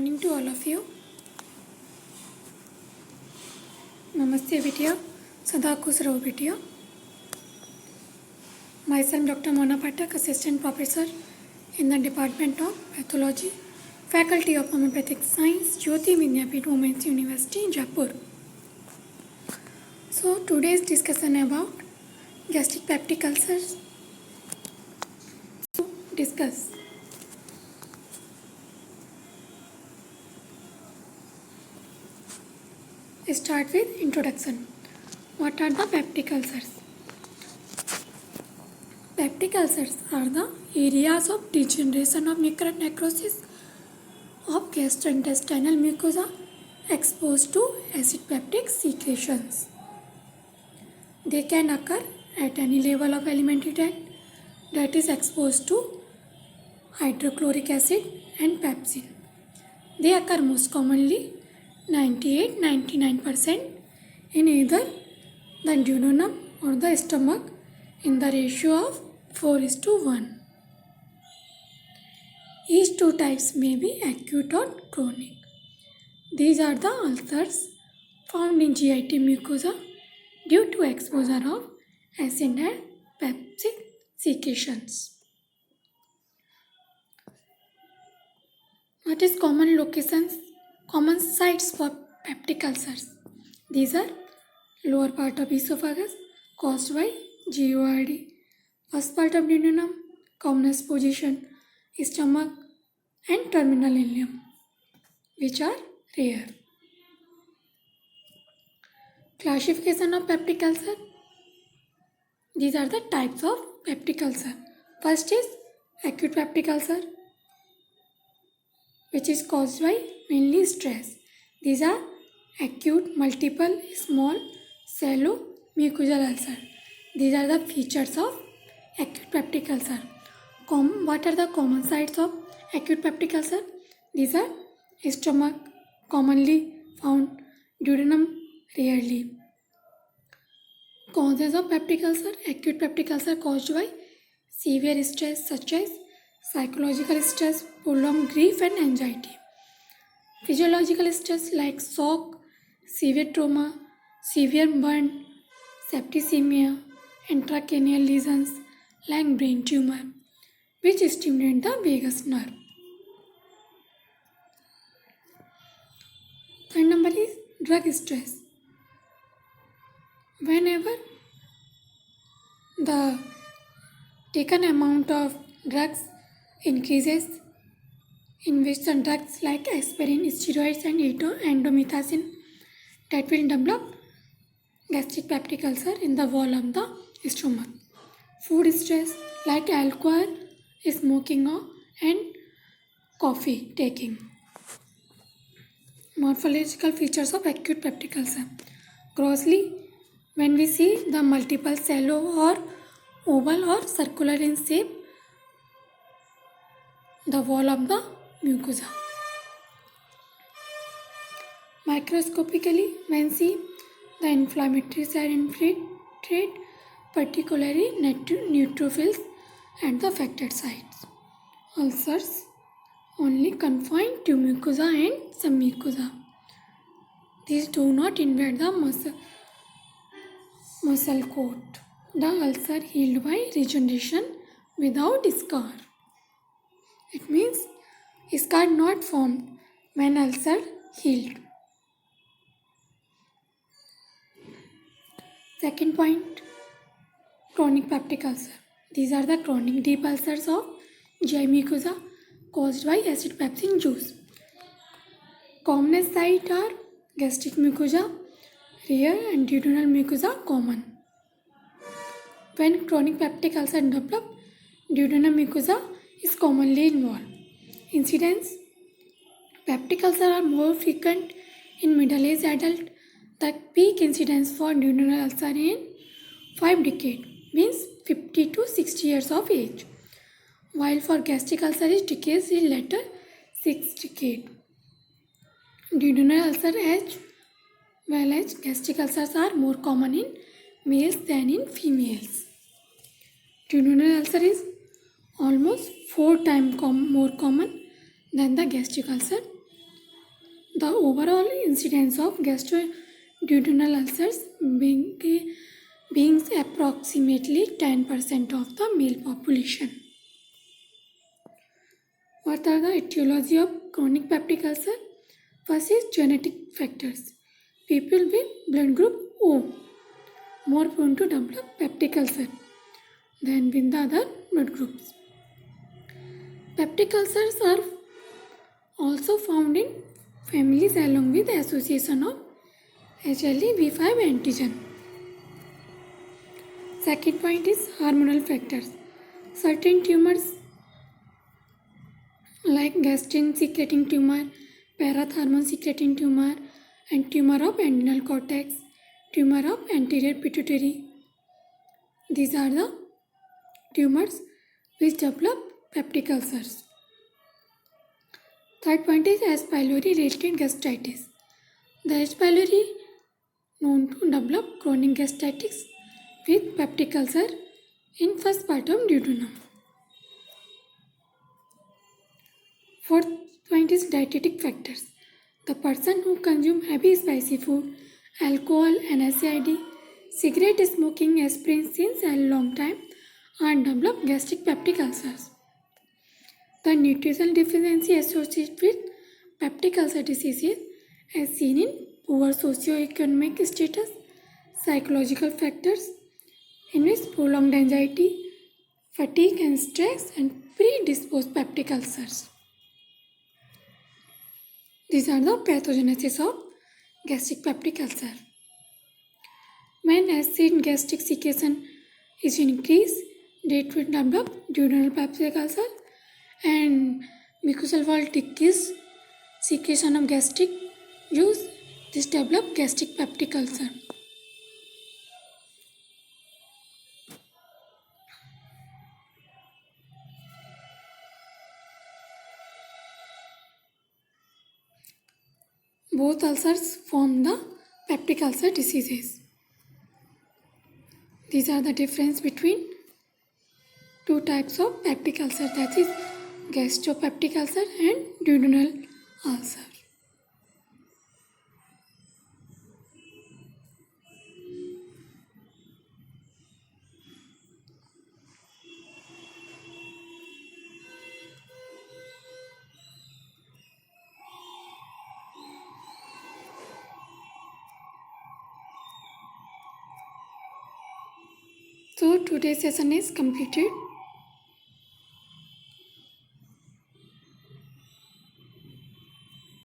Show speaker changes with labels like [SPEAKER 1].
[SPEAKER 1] morning to all of you. Namaste Vidya, Sada खुश रहो बेटिया. Myself Dr. Mona Pathak, Assistant Professor in the Department of Pathology, Faculty of Homeopathic Science, Jyoti Vidyapeeth Women's University, Jaipur. So today's discussion about gastric peptic ulcers. So discuss. Start with introduction. What are the peptic ulcers? Peptic ulcers are the areas of degeneration of necrosis of gastrointestinal mucosa exposed to acid peptic secretions. They can occur at any level of alimentary tract that is exposed to hydrochloric acid and pepsin. They occur most commonly 98-99% in either the duodenum or the stomach in the ratio of 4:1. Each two types may be acute or chronic. These are the ulcers found in GIT mucosa due to exposure of acid and peptic secretions. What is common locations? Common sites for peptic ulcers. These are lower part of esophagus caused by GORD, first part of duodenum, commonest position, stomach and terminal ileum, which are rare. Classification of peptic ulcer. These are the types of peptic ulcer. First is acute peptic ulcer, which is caused by mainly stress. These are acute multiple small shallow mucosal ulcer. These are the features of acute peptic ulcer. What are the common sites of acute peptic ulcer? These are stomach, commonly found, duodenum, rarely. Causes of peptic ulcer. Acute peptic ulcer caused by severe stress such as psychological stress, prolonged grief and anxiety. Physiological stress like shock, severe trauma, severe burn, septicemia, intracranial lesions like brain tumor, which stimulate the vagus nerve. Third number is drug stress. Whenever the taken amount of drugs increases, in which the drugs like aspirin, steroids and endomethacin that will develop gastric peptic ulcer in the wall of the stomach. Food stress like alcohol, smoking and coffee taking. Morphological features of acute peptic ulcer. Grossly, when we see the multiple shallow or oval or circular in shape, the wall of the mucosa. Microscopically, when see the inflammatory side infiltrate, particularly neutrophils at the affected sites. Ulcers only confined to mucosa and submucosa. These do not invade the muscle coat. The ulcer healed by regeneration without scar. It means scar not formed when ulcer healed. Second point, chronic peptic ulcer. These are the chronic deep ulcers of GI mucosa caused by acid pepsin juice. Commonest site are gastric mucosa, rare and duodenal mucosa common. When chronic peptic ulcer develop, duodenal mucosa is commonly involved. Incidence. Peptic ulcer are more frequent in middle-aged adult. The peak incidence for duodenal ulcer in 5 decades means 50 to 60 years of age, while for gastric ulcer is decades in later 6 decades. Duodenal ulcer as well as gastric ulcers are more common in males than in females. Duodenal ulcer is almost 4 times more common than the gastric ulcer. The overall incidence of gastroduodenal ulcers being approximately 10% of the male population. What are the etiology of chronic peptic ulcer? First is genetic factors. People with blood group O more prone to develop peptic ulcer than with the other blood groups. Peptic ulcers are also found in families along with association of HLA-B5 antigen. Second point is hormonal factors. Certain tumors like gastrin secreting tumor, parathormone secreting tumor, and tumor of adrenal cortex, tumor of anterior pituitary. These are the tumors which develop peptic ulcers. Third point is H. pylori related gastritis. The H. pylori known to develop chronic gastritis with peptic ulcer in first partum duodenum. Fourth point is dietetic factors. The person who consumes heavy spicy food, alcohol, NSAID, cigarette smoking, aspirin since a long time and develop gastric peptic ulcers. The nutritional deficiency associated with peptic ulcer diseases as seen in poor socioeconomic status, psychological factors in which prolonged anxiety, fatigue and stress and predisposed peptic ulcers. These are the pathogenesis of gastric peptic ulcer. When acid gastric secretion is increased, they will develop duodenal peptic ulcer, and mucosal wall decrease secretion of gastric juice, this develop gastric peptic ulcer. Both ulcers form the peptic ulcer diseases. These are the difference between two types of peptic ulcer, that is gastropeptic ulcer and duodenal ulcer. So today's session is completed.